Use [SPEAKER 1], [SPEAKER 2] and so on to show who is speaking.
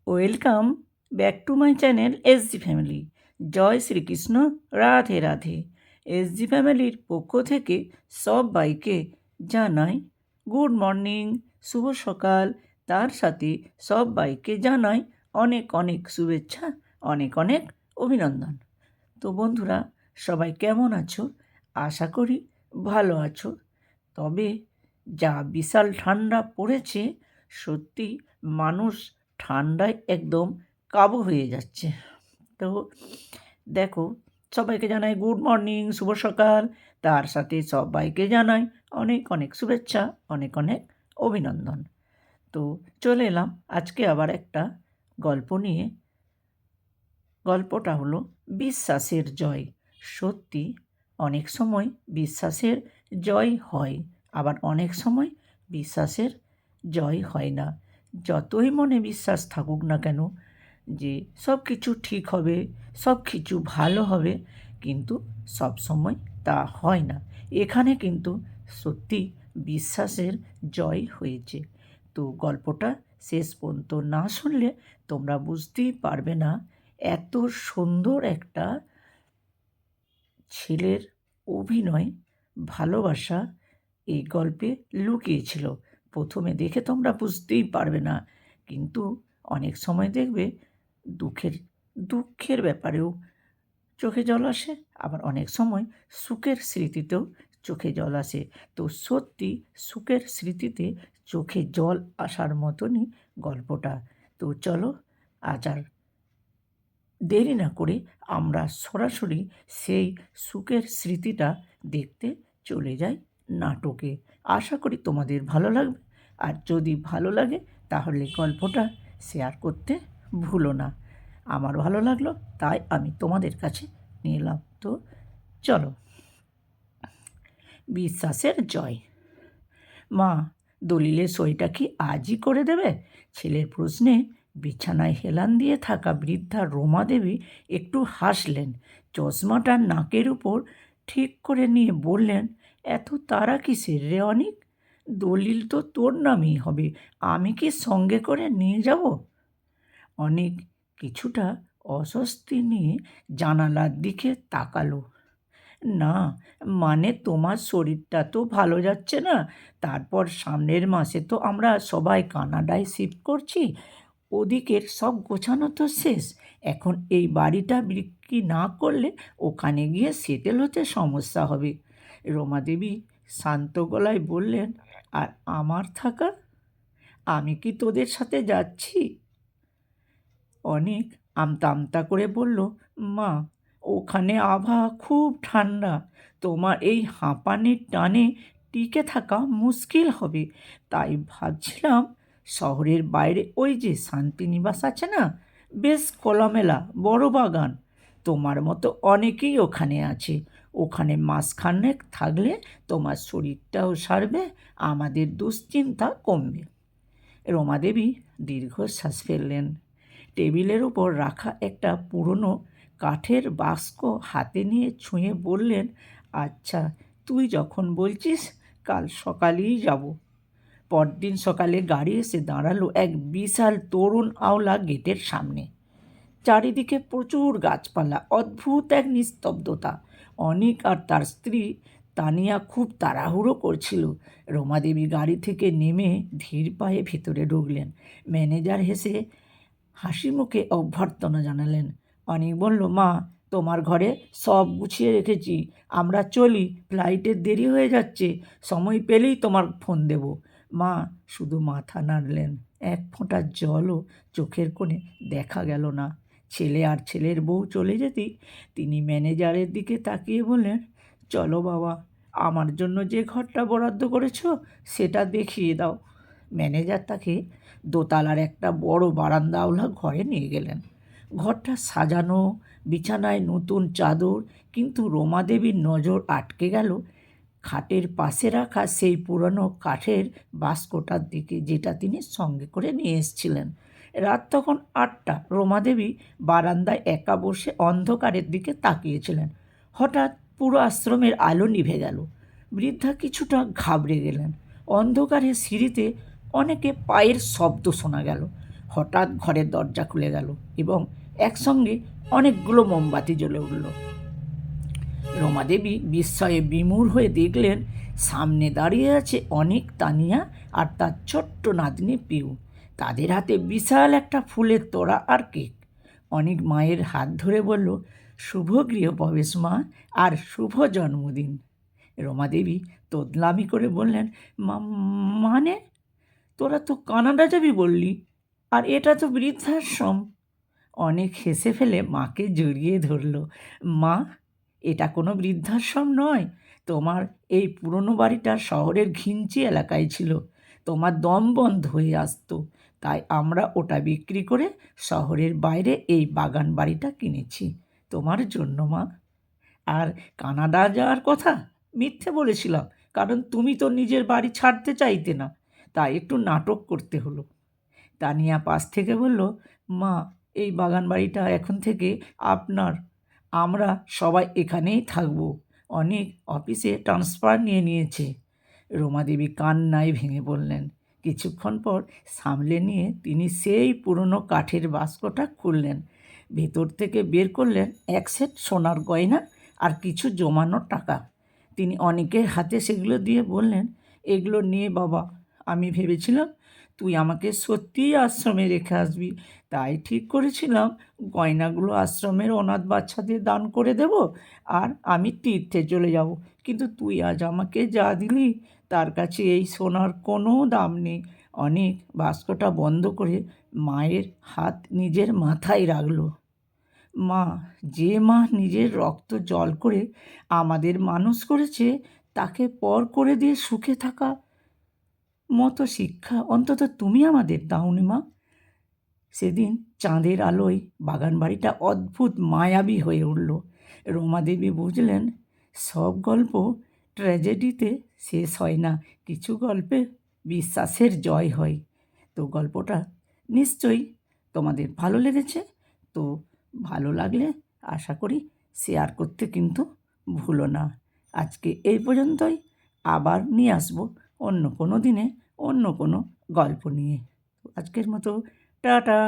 [SPEAKER 1] Welcome back to my channel SG family. জয় Shrikrishna, Radhe Radhe. SG ফ্যামিলির পক্ষ থেকে সবাইকে জানাই গুড মর্নিং, শুভ সকাল। তার সাথে সবাইকে জানাই অনেক অনেক শুভেচ্ছা, অনেক অনেক অভিনন্দন। তো বন্ধুরা, সবাই কেমন আছো? আশা করি ভালো আছো। তবে যা বিশাল ঠান্ডা পড়েছে, সত্যি মানুষ ঠান্ডায় একদম কাবু হয়ে যাচ্ছে। তো দেখো, সবাইকে জানাই গুড মর্নিং, শুভ সকাল। তার সাথে সবাইকে জানাই অনেক অনেক শুভেচ্ছা, অনেক অনেক অভিনন্দন। তো চলে এলাম আজকে আবার একটা গল্প নিয়ে। গল্পটা হলো বিশ্বাসের জয়। সত্যি অনেক সময় বিশ্বাসের জয় হয়, আবার অনেক সময় বিশ্বাসের জয় হয় না। যতই মনে বিশ্বাস থাকুক না কেন যে সব কিছু ঠিক হবে, সব কিছু ভালো হবে, কিন্তু সব সময় তা হয় না। এখানে কিন্তু সত্যি বিশ্বাসের জয় হয়েছে। তো গল্পটা শেষ পর্যন্ত না শুনলে তোমরা বুঝতেই পারবে না এত সুন্দর একটা ছেলের অভিনয়, ভালোবাসা এই গল্পে লুকিয়েছিল। প্রথমে দেখে তোমরা বুঝতেই পারবে না, কিন্তু অনেক সময় দেখবে দুঃখের ব্যাপারেও চোখে জল আসে, আবার অনেক সময় সুখের স্মৃতিতেও চোখে জল আসে। তো সত্যি সুখের স্মৃতিতে চোখে জল আসার মতনই গল্পটা। তো চলো আজ আর দেরি না করে আমরা সরাসরি সেই সুখের স্মৃতিটা দেখতে চলে যাই নাটকে। আশা করি তোমাদের ভালো লাগবে, আর যদি ভালো লাগে তাহলে গল্পটা শেয়ার করতে ভুলো না। আমার ভালো লাগলো, তাই আমি তোমাদের কাছে নিয়ে এলাম। তো চলো। বিশ্বাসের জয়। মা, দলিলের সইটা কি আজই করে দেবে? ছেলের প্রশ্নে বিছানায় হেলান দিয়ে থাকা বৃদ্ধা রমা দেবী একটু হাসলেন। চশমাটা নাকের উপর ঠিক করে নিয়ে বললেন, এত তাড়া কিসের রে অনিক? দলিল তো তোর নামেই হবে, আমি কি সঙ্গে করে নিয়ে যাব? অনেক কিছুটা অস্বস্তি নিয়ে জানালার দিকে তাকালো। না, মানে তোমার শরীরটা তো ভালো যাচ্ছে না। তারপর সামনের মাসে তো আমরা সবাই কানাডায় শিফট করছি। ওদিকের সব গোছানো তো শেষ। এখন এই বাড়িটা বিক্রি না করলে ওখানে গিয়ে সেটেল হতে সমস্যা হবে। রমাদেবী শান্ত গলায় বললেন, আর আমার থাকা? আমি কি তোদের সাথে যাচ্ছি? অনেক আমতা আমতা করে বলল, মা, ওখানে আবহাওয়া খুব ঠান্ডা, তোমার এই হাঁপানির টানে টিকে থাকা মুশকিল হবে। তাই ভাবছিলাম শহরের বাইরে ওই যে শান্তিনিবাস আছে না, বেশ খোলামেলা বড় বাগান, তোমার মতো অনেকেই ওখানে আছে। ওখানে মাসখানেক থাকলে তোমার শরীরটাও সারবে, আমাদের দুশ্চিন্তা কমবে। রমাদেবী দীর্ঘশ্বাস ফেললেন। টেবিলের ওপর রাখা একটা পুরনো কাঠের বাক্স হাতে নিয়ে ছুঁয়ে বললেন, আচ্ছা, তুই যখন বলছিস কাল সকালেই যাব। পরদিন সকালে গাড়ি এসে দাঁড়ালো এক বিশাল তরুণ আওলা গেটের সামনে। চারিদিকে প্রচুর গাছপালা, অদ্ভুত এক নিস্তব্ধতা। অনিক আর তার স্ত্রী তানিয়া খুব তাড়াহুড়ো করছিল। রমাদেবী গাড়ি থেকে নেমে ধীর পায়ে ভিতরে ঢুকলেন। ম্যানেজার হেসে হাসি মুখে অভ্যর্থনা জানালেন। অনিক বলল, মা, তোমার ঘরে সব গুছিয়ে রেখেছি, আমরা চলি, ফ্লাইটের দেরি হয়ে যাচ্ছে, সময় পেলেই তোমার ফোন দেব। মা শুধু মাথা নাড়লেন, এক ফোঁটা জলও চোখের কোণে দেখা গেল না। ছেলে আর ছেলের বউ চলে যেতেই তিনি ম্যানেজারের দিকে তাকিয়ে বললেন, চলো বাবা, আমার জন্য যে ঘরটা বরাদ্দ করেছো সেটা দেখিয়ে দাও। ম্যানেজার তাকে দোতলার একটা বড় বারান্দাওয়ালা ঘরে নিয়ে গেলেন। ঘরটা সাজানো, বিছানায় নতুন চাদর, কিন্তু রমাদেবীর নজর আটকে গেল খাটের পাশে রাখা সেই পুরনো কাঠের বাস্কটার দিকে, যেটা তিনি সঙ্গে করে নিয়ে এসেছিলেন। রাত তখন 8টা। রমাদেবী বারান্দায় একা বসে অন্ধকারের দিকে তাকিয়েছিলেন। হঠাৎ পুরো আশ্রমের আলো নিভে গেল। বৃদ্ধা কিছুটা ঘাবড়ে গেলেন। অন্ধকারে সিঁড়িতে অনেকে পায়ের শব্দ শোনা গেল। হঠাৎ ঘরের দরজা খুলে গেল এবং একসঙ্গে অনেকগুলো মোমবাতি জ্বলে উঠল। রমাদেবী বিস্ময়ে বিমূঢ় হয়ে দেখলেন সামনে দাঁড়িয়ে আছে অনেক, তানিয়া আর তার ছোট্ট নাতনি পিউ। তাদের হাতে বিশাল একটা ফুলের তোড়া আর কেক। অনেক মায়ের হাত ধরে বলল, শুভ গৃহপ্রবেশ মা, আর শুভ জন্মদিন। রমাদেবী তোদলামি করে বললেন, মানে তোরা তো কানাডা যাবি বললি, আর এটা তো বৃদ্ধাশ্রম। অনেক হেসে ফেলে মাকে জড়িয়ে ধরল। মা, এটা কোনো বৃদ্ধাশ্রম নয়। তোমার এই পুরনো বাড়িটা শহরের ঘিঞ্চি এলাকায় ছিল, তোমার দম বন্ধ হয়ে আসতো, তাই আমরা ওটা বিক্রি করে শহরের বাইরে এই বাগান বাড়িটা কিনেছি তোমার জন্য মা। আর কানাডা যাওয়ার কথা মিথ্যে বলেছিলাম, কারণ তুমি তো নিজের বাড়ি ছাড়তে চাইতে না, তাই একটু নাটক করতে হলো। তানিয়া পাশ থেকে বলল, মা, এই বাগান বাড়িটা এখন থেকে আপনার, আমরা সবাই এখানেই থাকব। অনেক অফিসে ট্রান্সফার নিয়ে নিয়েছে। রমাদেবী কান্নায় ভেঙে পড়লেন। কিছুক্ষণ পর সামলে নিয়ে তিনি সেই পুরনো কাঠের বাস্কটা খুললেন। ভেতর থেকে বের করলেন এক সেট সোনার গয়না আর কিছু জমানো টাকা। তিনি অনেকের হাতে সেগুলো দিয়ে বললেন, এগুলো নিয়ে বাবা, আমি ভেবেছিলাম তুই আমাকে সত্যিই আশ্রমে রেখে আসবি, তাই ঠিক করেছিলাম গয়নাগুলো আশ্রমের অনাথ বাচ্চাদের দান করে দেব, আর আমি তীর্থে চলে যাব। কিন্তু তুই আজ আমাকে যা দিলি তার কাছে এই সোনার কোনো দাম নেই। অনেক বাস্কটা বন্ধ করে মায়ের হাত নিজের মাথায় রাখল। মা, যে মা নিজের রক্ত জল করে আমাদের মানুষ করেছে, তাকে পর করে দিয়ে সুখে থাকা মতো শিক্ষা অন্তত তুমি আমাদের দাওনি মা। সেদিন চাঁদের আলোয় বাগানবাড়িটা অদ্ভুত মায়াবী হয়ে উঠল। রমাদেবী বুঝলেন, সব গল্প ট্র্যাজেডিতে শেষ হয় না, কিছু গল্পে বিশ্বাসের জয় হয়। তো গল্পটা নিশ্চয়ই তোমাদের ভালো লেগেছে। তো ভালো লাগলে আশা করি শেয়ার করতে কিন্তু ভুলো না। আজকে এই পর্যন্তই, আবার নিয়ে আসবো অন্য কোনো দিনে অন্য কোনো গল্প নিয়ে। আজকের মতো টাটা।